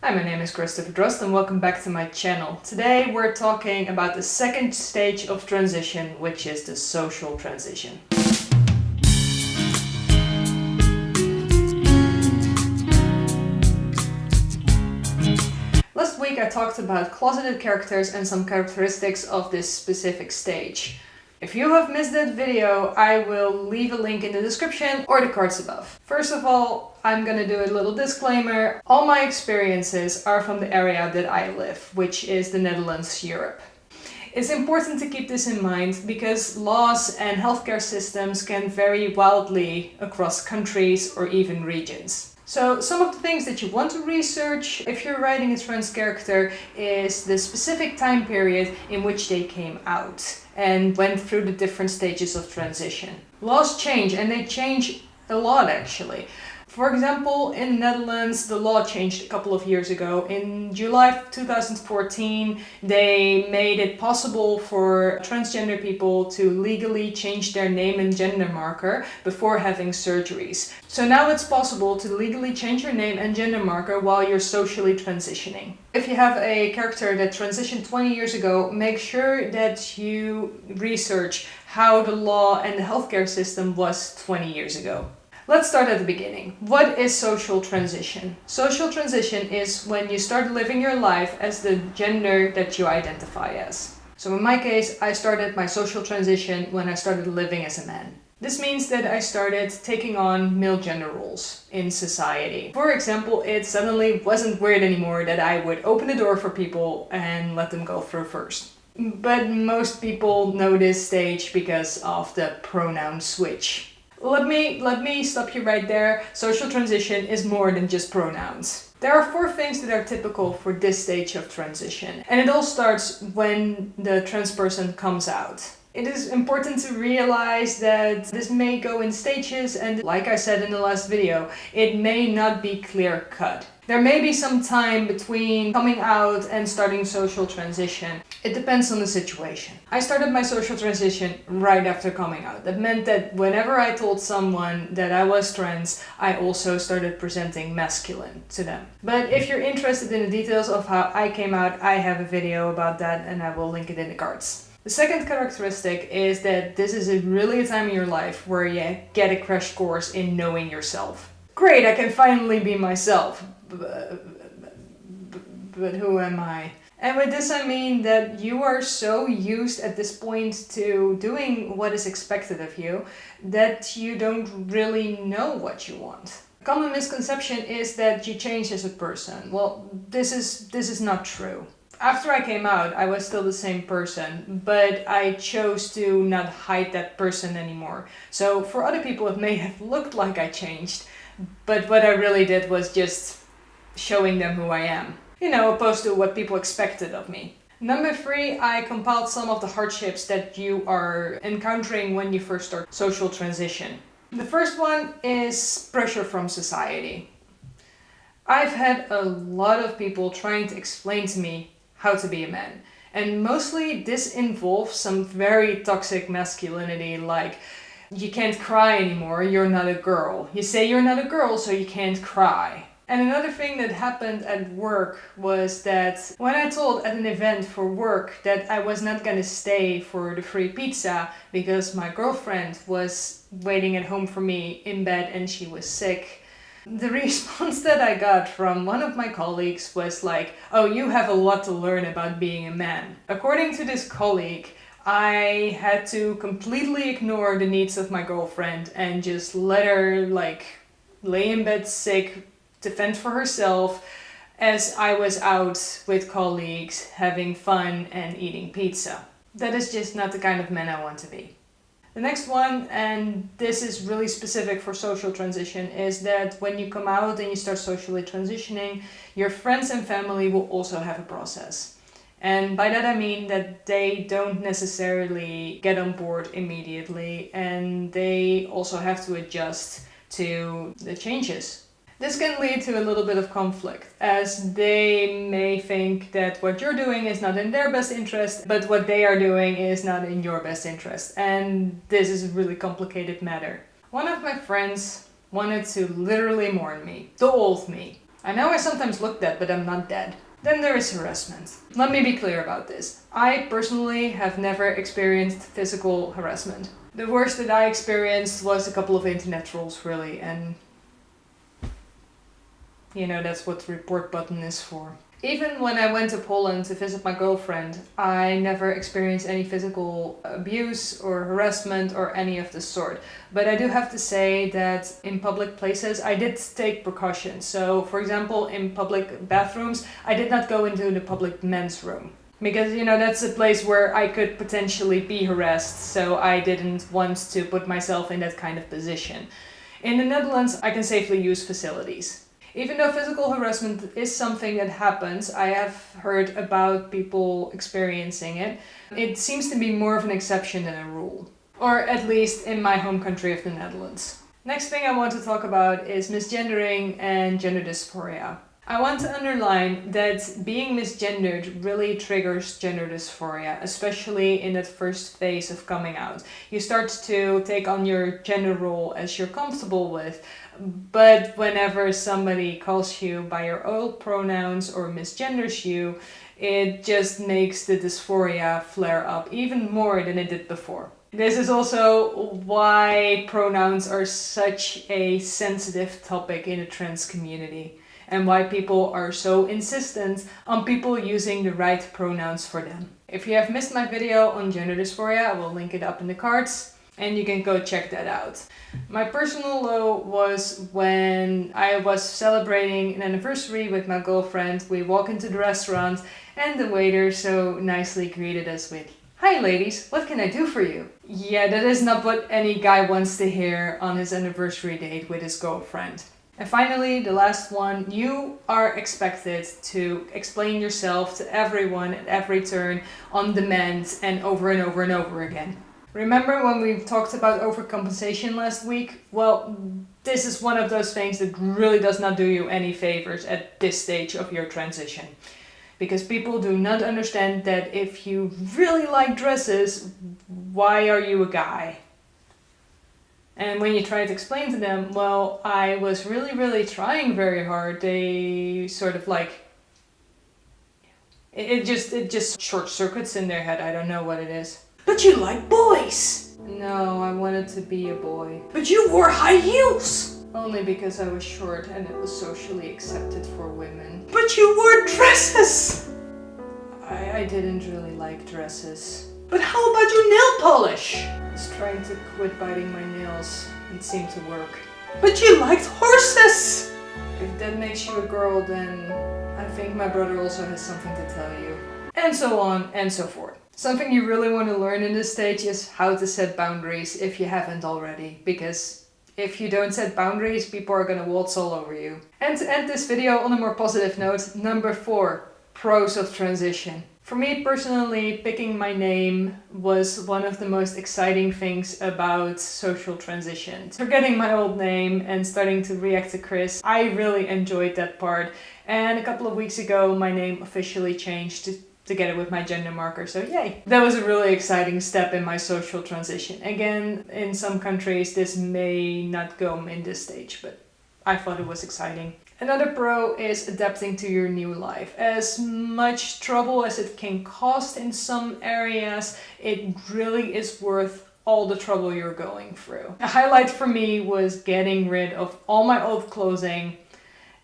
Hi, my name is Christopher Drost and welcome back to my channel. Today we're talking about the second stage of transition, which is the social transition. Last week I talked about closeted characters and some characteristics of this specific stage. If you have missed that video, I will leave a link in the description or the cards above. First of all, I'm gonna do a little disclaimer. All my experiences are from the area that I live, which is the Netherlands, Europe. It's important to keep this in mind because laws and healthcare systems can vary wildly across countries or even regions. So some of the things that you want to research if you're writing a trans character is the specific time period in which they came out and went through the different stages of transition. Laws change, and they change a lot actually. For example, in the Netherlands, the law changed a couple of years ago. In July 2014, they made it possible for transgender people to legally change their name and gender marker before having surgeries. So now it's possible to legally change your name and gender marker while you're socially transitioning. If you have a character that transitioned 20 years ago, make sure that you research how the law and the healthcare system was 20 years ago. Let's start at the beginning. What is social transition? Social transition is when you start living your life as the gender that you identify as. So in my case, I started my social transition when I started living as a man. This means that I started taking on male gender roles in society. For example, it suddenly wasn't weird anymore that I would open the door for people and let them go through first. But most people know this stage because of the pronoun switch. Let me stop you right there. Social transition is more than just pronouns. There are 4 things that are typical for this stage of transition, and it all starts when the trans person comes out. It is important to realize that this may go in stages, and like I said in the last video, it may not be clear cut. There may be some time between coming out and starting social transition. It depends on the situation. I started my social transition right after coming out. That meant that whenever I told someone that I was trans, I also started presenting masculine to them. But if you're interested in the details of how I came out, I have a video about that and I will link it in the cards. The second characteristic is that this is really a time in your life where you get a crash course in knowing yourself. Great, I can finally be myself. But who am I? And with this I mean that you are so used at this point to doing what is expected of you that you don't really know what you want. A common misconception is that you change as a person. Well, this is not true. After I came out, I was still the same person, but I chose to not hide that person anymore. So for other people it may have looked like I changed, but what I really did was just showing them who I am. Opposed to what people expected of me. Number 3, I compiled some of the hardships that you are encountering when you first start social transition. The first one is pressure from society. I've had a lot of people trying to explain to me how to be a man. And mostly this involves some very toxic masculinity, like you can't cry anymore, you're not a girl. You say you're not a girl, so you can't cry. And another thing that happened at work was that when I told at an event for work that I was not gonna stay for the free pizza because my girlfriend was waiting at home for me in bed and she was sick, the response that I got from one of my colleagues was like, "Oh, you have a lot to learn about being a man." According to this colleague, I had to completely ignore the needs of my girlfriend and just let her lay in bed sick to fend for herself as I was out with colleagues having fun and eating pizza. That is just not the kind of man I want to be. The next one, and this is really specific for social transition, is that when you come out and you start socially transitioning, your friends and family will also have a process. And by that I mean that they don't necessarily get on board immediately and they also have to adjust to the changes. This can lead to a little bit of conflict, as they may think that what you're doing is not in their best interest, but what they are doing is not in your best interest. And this is a really complicated matter. One of my friends wanted to literally mourn me, the old me. I know I sometimes look dead, but I'm not dead. Then there is harassment. Let me be clear about this. I personally have never experienced physical harassment. The worst that I experienced was a couple of internet trolls, really, and you know, that's what the report button is for. Even when I went to Poland to visit my girlfriend, I never experienced any physical abuse or harassment or any of the sort. But I do have to say that in public places, I did take precautions. So, for example, in public bathrooms, I did not go into the public men's room. Because, you know, that's a place where I could potentially be harassed, so I didn't want to put myself in that kind of position. In the Netherlands, I can safely use facilities. Even though physical harassment is something that happens, I have heard about people experiencing it. It seems to be more of an exception than a rule. Or at least in my home country of the Netherlands. Next thing I want to talk about is misgendering and gender dysphoria. I want to underline that being misgendered really triggers gender dysphoria, especially in that first phase of coming out. You start to take on your gender role as you're comfortable with, but whenever somebody calls you by your old pronouns or misgenders you, it just makes the dysphoria flare up even more than it did before. This is also why pronouns are such a sensitive topic in the trans community, and why people are so insistent on people using the right pronouns for them. If you have missed my video on gender dysphoria, I will link it up in the cards, and you can go check that out. My personal low was when I was celebrating an anniversary with my girlfriend. We walk into the restaurant and the waiter so nicely greeted us with, "Hi ladies, what can I do for you?" Yeah, that is not what any guy wants to hear on his anniversary date with his girlfriend. And finally, the last one, you are expected to explain yourself to everyone at every turn on demand and over and over and over again. Remember when we talked about overcompensation last week? Well, this is one of those things that really does not do you any favors at this stage of your transition. Because people do not understand that if you really like dresses, why are you a guy? And when you try to explain to them, well, I was really trying very hard, they sort of like, it just short circuits in their head. I don't know what it is. But you like boys! No, I wanted to be a boy. But you wore high heels! Only because I was short and it was socially accepted for women. But you wore dresses! I didn't really like dresses. But how about your nail polish? I was trying to quit biting my nails. It seemed to work. But you liked horses! If that makes you a girl, then I think my brother also has something to tell you. And so on and so forth. Something you really want to learn in this stage is how to set boundaries if you haven't already. Because if you don't set boundaries, people are gonna waltz all over you. And to end this video on a more positive note, number 4, pros of transition. For me personally, picking my name was one of the most exciting things about social transition. Forgetting my old name and starting to react to Chris, I really enjoyed that part. And a couple of weeks ago, my name officially changed together with my gender marker, so yay! That was a really exciting step in my social transition. Again, in some countries this may not go in this stage, but I thought it was exciting. Another pro is adapting to your new life. As much trouble as it can cost in some areas, it really is worth all the trouble you're going through. A highlight for me was getting rid of all my old clothing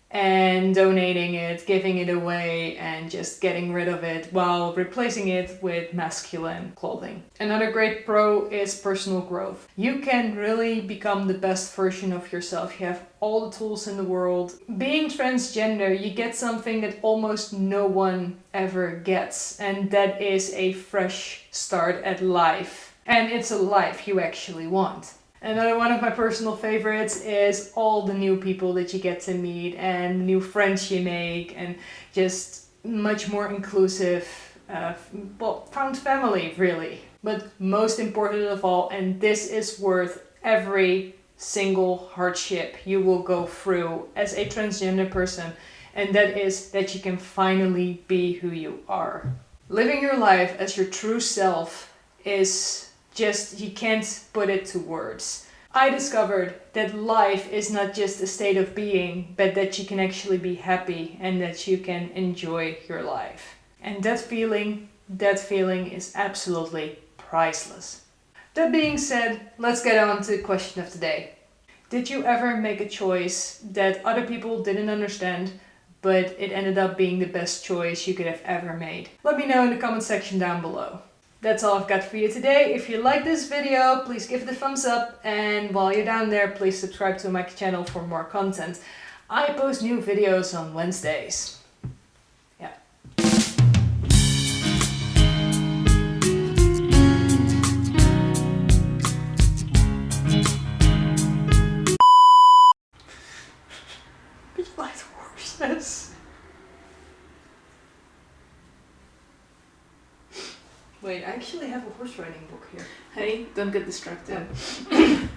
and donating it, giving it away, and just getting rid of it while replacing it with masculine clothing. Another great pro is personal growth. You can really become the best version of yourself. You have all the tools in the world. Being transgender, you get something that almost no one ever gets, and that is a fresh start at life. And it's a life you actually want. Another one of my personal favorites is all the new people that you get to meet and new friends you make, and just much more inclusive, found family really. But most important of all, and this is worth every single hardship you will go through as a transgender person, and that is that you can finally be who you are. Living your life as your true self is just, you can't put it to words. I discovered that life is not just a state of being, but that you can actually be happy and that you can enjoy your life. And that feeling is absolutely priceless. That being said, let's get on to the question of the day. Did you ever make a choice that other people didn't understand, but it ended up being the best choice you could have ever made? Let me know in the comment section down below. That's all I've got for you today. If you like this video, please give it a thumbs up, and while you're down there, please subscribe to my channel for more content. I post new videos on Wednesdays. Yeah. You like horses? Wait, I actually have a horse riding book here. Hey, don't get distracted. Oh.